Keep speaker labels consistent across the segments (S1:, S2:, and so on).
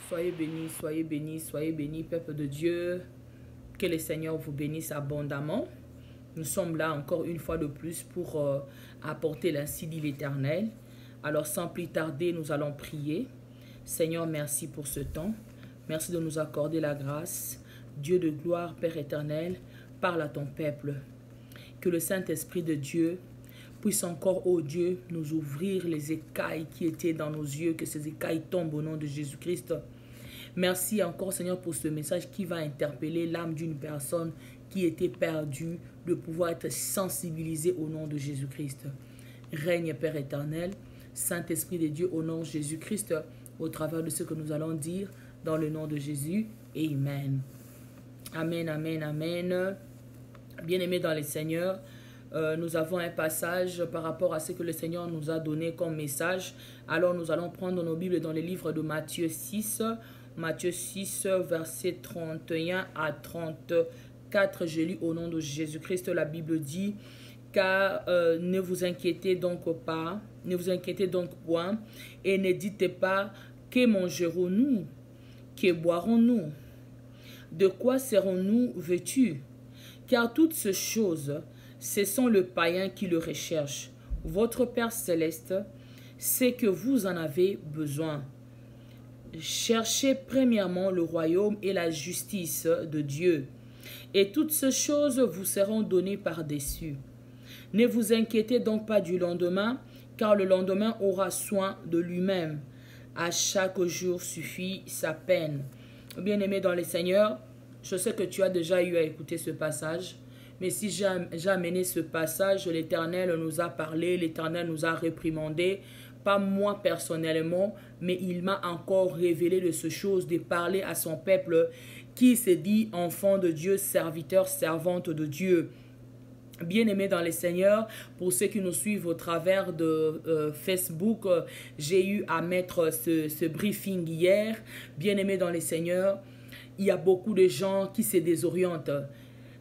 S1: soyez bénis, peuple de Dieu. Que le Seigneur vous bénisse abondamment. Nous sommes là encore une fois de plus pour apporter l'ainsi dit l'Éternel. Alors sans plus tarder, nous allons prier. Seigneur, merci pour ce temps. Merci de nous accorder la grâce. Dieu de gloire, Père éternel, parle à ton peuple. Que le Saint-Esprit de Dieu puisse encore, ô Dieu, nous ouvrir les écailles qui étaient dans nos yeux, que ces écailles tombent au nom de Jésus-Christ. Merci encore, Seigneur, pour ce message qui va interpeller l'âme d'une personne qui était perdue, de pouvoir être sensibilisée au nom de Jésus-Christ. Règne, Père éternel, Saint-Esprit de Dieu, au nom de Jésus-Christ, au travers de ce que nous allons dire, dans le nom de Jésus. Amen. Amen, amen, amen. Bien-aimés dans le Seigneur, nous avons un passage par rapport à ce que le Seigneur nous a donné comme message. Alors nous allons prendre nos Bibles dans le livre de Matthieu 6. Matthieu 6, versets 31 à 34. Je lis au nom de Jésus-Christ. La Bible dit, car ne vous inquiétez donc pas, ne vous inquiétez donc point, et ne dites pas, que mangerons-nous, que boirons-nous, de quoi serons-nous vêtus? Car toutes ces choses, ce sont les païens qui le recherchent. Votre Père céleste sait que vous en avez besoin. Cherchez premièrement le royaume et la justice de Dieu, et toutes ces choses vous seront données par-dessus. Ne vous inquiétez donc pas du lendemain, car le lendemain aura soin de lui-même. À chaque jour suffit sa peine. Bien-aimé dans le Seigneur, je sais que tu as déjà eu à écouter ce passage, mais si j'ai amené ce passage, l'Éternel nous a parlé, l'Éternel nous a réprimandé, pas moi personnellement, mais il m'a encore révélé de ce chose, de parler à son peuple qui se dit enfant de Dieu, serviteur, servante de Dieu. Bien-aimés dans le Seigneur, pour ceux qui nous suivent au travers de Facebook, j'ai eu à mettre ce briefing hier. Bien-aimés dans le Seigneur, il y a beaucoup de gens qui se désorientent.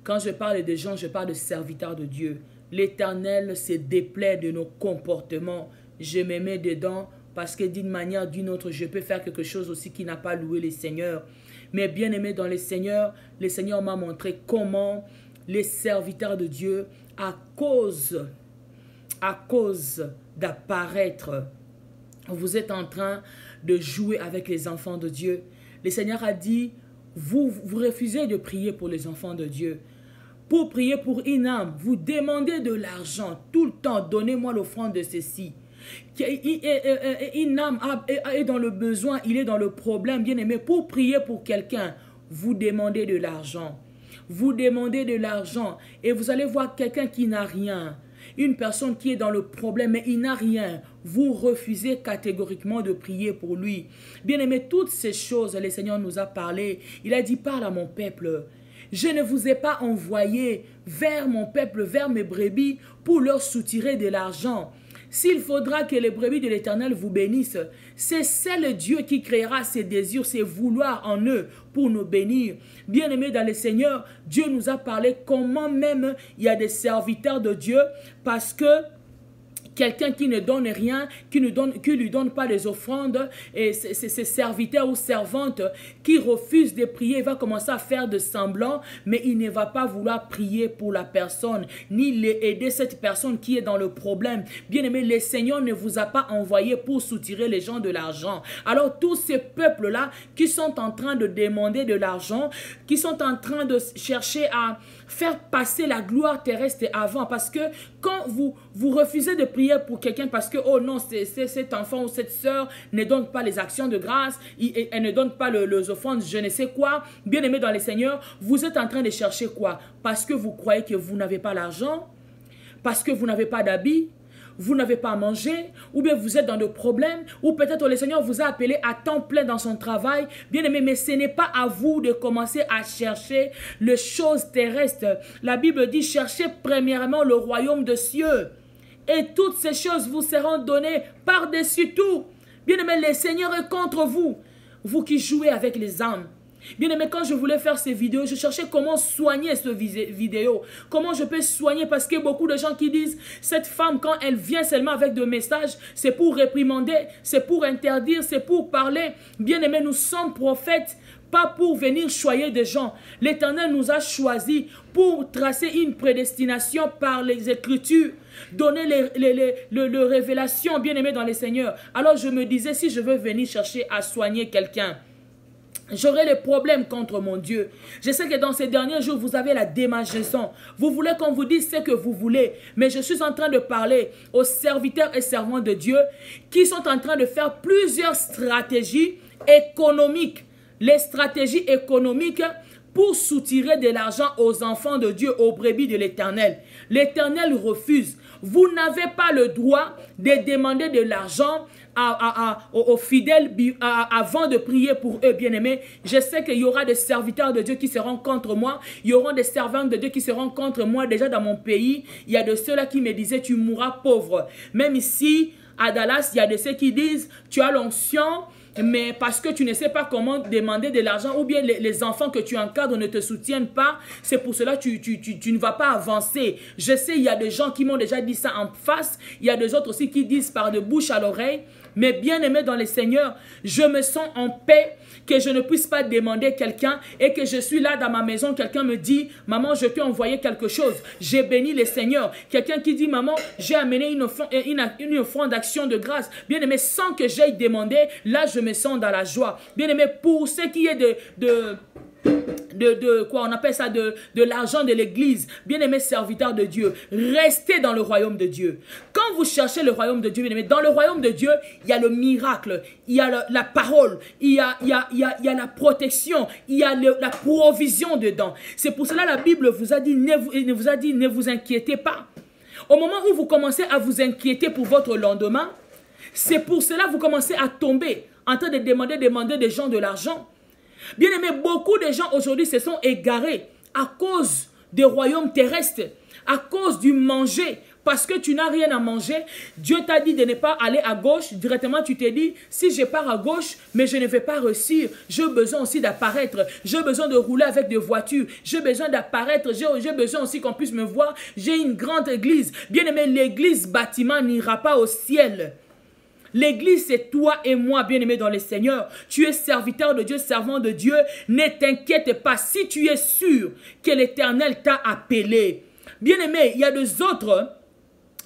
S1: Quand je parle de gens, je parle de serviteurs de Dieu. L'Éternel se déplaît de nos comportements. Je me mets dedans parce que d'une manière ou d'une autre, je peux faire quelque chose aussi qui n'a pas loué le Seigneur. Mais bien-aimés dans le Seigneur m'a montré comment les serviteurs de Dieu, à cause d'apparaître, vous êtes en train de jouer avec les enfants de Dieu. Le Seigneur a dit, vous refusez de prier pour les enfants de Dieu. Pour prier pour une âme, vous demandez de l'argent tout le temps. Donnez-moi l'offrande de ceci. Une âme est dans le besoin, il est dans le problème, bien aimé. Pour prier pour quelqu'un, vous demandez de l'argent. Vous demandez de l'argent et vous allez voir quelqu'un qui n'a rien. Une personne qui est dans le problème mais il n'a rien. Vous refusez catégoriquement de prier pour lui. Bien aimé, toutes ces choses, le Seigneur nous a parlé. Il a dit, parle à mon peuple. Je ne vous ai pas envoyé vers mon peuple, vers mes brebis, pour leur soutirer de l'argent. S'il faudra que les brebis de l'Éternel vous bénissent, c'est le Dieu qui créera ses désirs, ses vouloirs en eux pour nous bénir. Bien-aimés dans le Seigneur, Dieu nous a parlé comment même il y a des serviteurs de Dieu parce que quelqu'un qui ne donne rien, qui lui donne pas les offrandes, et ses serviteurs ou servantes qui refusent de prier, il va commencer à faire de semblant, mais il ne va pas vouloir prier pour la personne, ni aider cette personne qui est dans le problème. Bien aimé, le Seigneur ne vous a pas envoyé pour soutirer les gens de l'argent. Alors tous ces peuples-là qui sont en train de demander de l'argent, qui sont en train de chercher à faire passer la gloire terrestre avant, parce que quand vous refusez de prier pour quelqu'un parce que, oh non, cet enfant ou cette soeur ne donne pas les actions de grâce, elle ne donne pas les offrandes, je ne sais quoi, bien aimé dans le Seigneur, vous êtes en train de chercher quoi? Parce que vous croyez que vous n'avez pas l'argent, parce que vous n'avez pas d'habits, vous n'avez pas à manger, ou bien vous êtes dans des problèmes, ou peut-être le Seigneur vous a appelé à temps plein dans son travail. Bien aimé, mais ce n'est pas à vous de commencer à chercher les choses terrestres. La Bible dit, cherchez premièrement le royaume des cieux. Et toutes ces choses vous seront données par-dessus tout. Bien aimé, le Seigneur est contre vous. Vous qui jouez avec les âmes. Bien aimé, quand je voulais faire ces vidéos, je cherchais comment soigner ce vidéo. Comment je peux soigner, parce qu'il y a beaucoup de gens qui disent, cette femme, quand elle vient seulement avec des messages, c'est pour réprimander, c'est pour interdire, c'est pour parler. Bien aimé, nous sommes prophètes, pas pour venir choyer des gens. L'Éternel nous a choisis pour tracer une prédestination par les Écritures, donner les révélations, bien aimé dans les Seigneurs. Alors je me disais, si je veux venir chercher à soigner quelqu'un, j'aurai les problèmes contre mon Dieu. Je sais que dans ces derniers jours, vous avez la démangeaison. Vous voulez qu'on vous dise ce que vous voulez. Mais je suis en train de parler aux serviteurs et servants de Dieu qui sont en train de faire plusieurs stratégies économiques. Les stratégies économiques pour soutirer de l'argent aux enfants de Dieu, aux brebis de l'Éternel. L'Éternel refuse. Vous n'avez pas le droit de demander de l'argent aux fidèles avant de prier pour eux, bien-aimés. Je sais qu'il y aura des serviteurs de Dieu qui seront contre moi. Il y aura des servantes de Dieu qui seront contre moi. Déjà dans mon pays, il y a de ceux-là qui me disaient, tu mourras pauvre. Même ici, à Dallas, il y a de ceux qui disent, tu as l'onction, mais parce que tu ne sais pas comment demander de l'argent, ou bien les enfants que tu encadres ne te soutiennent pas, c'est pour cela que tu ne vas pas avancer. Je sais, il y a des gens qui m'ont déjà dit ça en face, il y a des autres aussi qui disent par de bouche à l'oreille, mais bien aimé dans le Seigneur, je me sens en paix, que je ne puisse pas demander quelqu'un et que je suis là dans ma maison, quelqu'un me dit, maman, je t'ai envoyé quelque chose, j'ai béni le Seigneur. Quelqu'un qui dit, maman, j'ai amené une offrande d'action de grâce. Bien aimé, sans que j'aille demander, là je me sens dans la joie. Bien aimé, pour ce qui est quoi on appelle ça, de l'argent de l'église, bien aimé serviteur de Dieu, restez dans le royaume de Dieu. Quand vous cherchez le royaume de Dieu, bien aimé, dans le royaume de Dieu, il y a le miracle, il y a la parole, il y a la protection, il y a la provision dedans. C'est pour cela la Bible vous a dit, ne vous inquiétez pas. Au moment où vous commencez à vous inquiéter pour votre lendemain, c'est pour cela que vous commencez à tomber en train de demander des gens de l'argent. Bien aimé, beaucoup de gens aujourd'hui se sont égarés à cause des royaumes terrestres, à cause du manger. Parce que tu n'as rien à manger, Dieu t'a dit de ne pas aller à gauche. Directement, tu t'es dit, si je pars à gauche, mais je ne vais pas réussir. J'ai besoin aussi d'apparaître. J'ai besoin de rouler avec des voitures. J'ai besoin d'apparaître. J'ai besoin aussi qu'on puisse me voir. J'ai une grande église. Bien aimé, l'église bâtiment n'ira pas au ciel. L'église, c'est toi et moi, bien-aimé dans le Seigneur. Tu es serviteur de Dieu, servant de Dieu. Ne t'inquiète pas si tu es sûr que l'Éternel t'a appelé. Bien-aimé, il y a des autres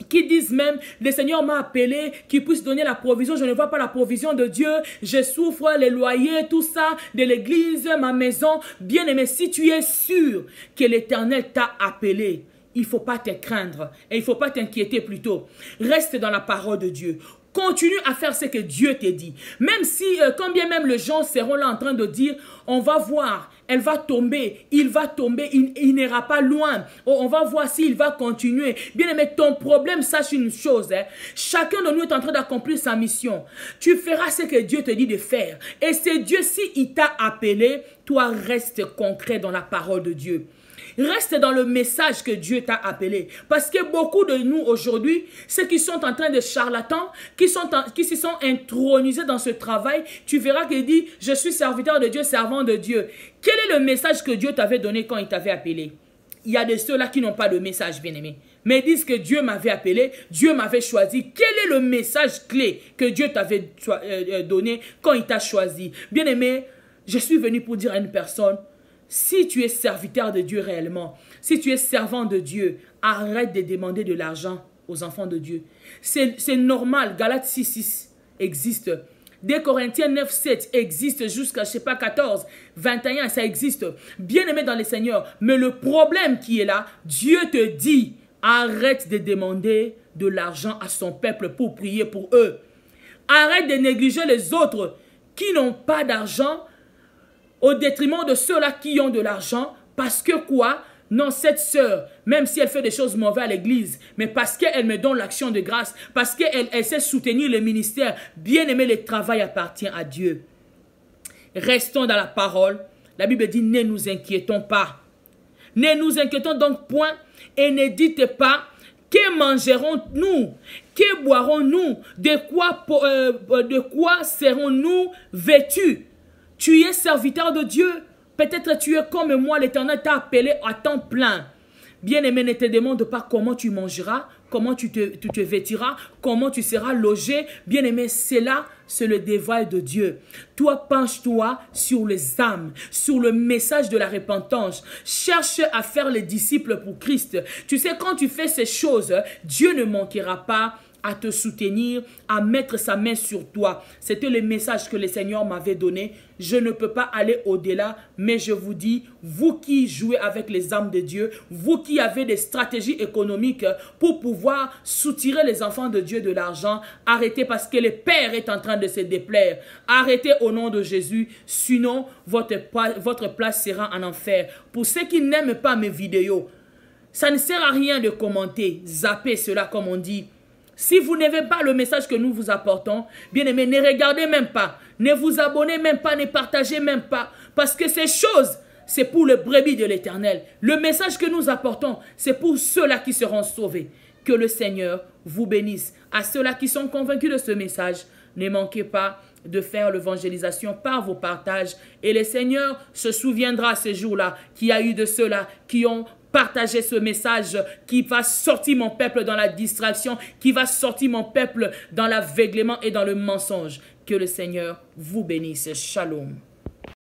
S1: qui disent même, le Seigneur m'a appelé, qu'il puisse donner la provision. Je ne vois pas la provision de Dieu. Je souffre les loyers, tout ça, de l'église, ma maison. Bien-aimé, si tu es sûr que l'Éternel t'a appelé, il ne faut pas te craindre et il ne faut pas t'inquiéter plutôt. Reste dans la parole de Dieu. Continue à faire ce que Dieu t'a dit. Même si, quand bien même les gens seront là en train de dire, on va voir, elle va tomber, il va tomber, il n'ira pas loin. On va voir s'il va continuer. Bien aimé, ton problème, sache une chose. Hein. Chacun de nous est en train d'accomplir sa mission. Tu feras ce que Dieu te dit de faire. Et c'est Dieu, s'il t'a appelé, toi reste concret dans la parole de Dieu. Reste dans le message que Dieu t'a appelé. Parce que beaucoup de nous aujourd'hui, ceux qui sont en train de charlatans, qui se sont intronisés dans ce travail, tu verras qu'il dit, je suis serviteur de Dieu, servant de Dieu. Quel est le message que Dieu t'avait donné quand il t'avait appelé? Il y a de ceux-là qui n'ont pas de message, bien-aimé. Mais ils disent que Dieu m'avait appelé, Dieu m'avait choisi. Quel est le message clé que Dieu t'avait donné quand il t'a choisi? Bien-aimé, je suis venu pour dire à une personne, si tu es serviteur de Dieu réellement, si tu es servant de Dieu, arrête de demander de l'argent aux enfants de Dieu. C'est normal, Galates 6:6 existe. 2 Corinthiens 9:7 existe jusqu'à, je sais pas, 14, 21, ça existe. Bien aimé dans le Seigneur. Mais le problème qui est là, Dieu te dit, arrête de demander de l'argent à son peuple pour prier pour eux. Arrête de négliger les autres qui n'ont pas d'argent au détriment de ceux-là qui ont de l'argent. Parce que quoi? Non, cette sœur, même si elle fait des choses mauvaises à l'église, mais parce qu'elle me donne l'action de grâce, parce qu'elle sait soutenir le ministère, bien aimé, le travail appartient à Dieu. Restons dans la parole. La Bible dit, ne nous inquiétons pas. Ne nous inquiétons donc point et ne dites pas, que mangerons-nous? Que boirons-nous? De quoi serons-nous vêtus? Tu es serviteur de Dieu. Peut-être tu es comme moi, l'Éternel t'a appelé à temps plein. Bien-aimé, ne te demande pas comment tu mangeras, comment tu te vêtiras, comment tu seras logé. Bien-aimé, c'est le devoir de Dieu. Toi, penche-toi sur les âmes, sur le message de la repentance. Cherche à faire les disciples pour Christ. Tu sais, quand tu fais ces choses, Dieu ne manquera pas à te soutenir, à mettre sa main sur toi. C'était le message que le Seigneur m'avait donné. Je ne peux pas aller au-delà, mais je vous dis, vous qui jouez avec les âmes de Dieu, vous qui avez des stratégies économiques pour pouvoir soutirer les enfants de Dieu de l'argent, arrêtez parce que le Père est en train de se déplaire. Arrêtez au nom de Jésus, sinon votre place sera en enfer. Pour ceux qui n'aiment pas mes vidéos, ça ne sert à rien de commenter, zapper cela comme on dit. Si vous n'aimez pas le message que nous vous apportons, bien aimé, ne regardez même pas, ne vous abonnez même pas, ne partagez même pas. Parce que ces choses, c'est pour le brebis de l'Éternel. Le message que nous apportons, c'est pour ceux-là qui seront sauvés. Que le Seigneur vous bénisse. À ceux-là qui sont convaincus de ce message, ne manquez pas de faire l'évangélisation par vos partages. Et le Seigneur se souviendra ce jour-là qu'il y a eu de ceux-là qui ont partagez ce message qui va sortir mon peuple dans la distraction, qui va sortir mon peuple dans l'aveuglement et dans le mensonge. Que le Seigneur vous bénisse. Shalom.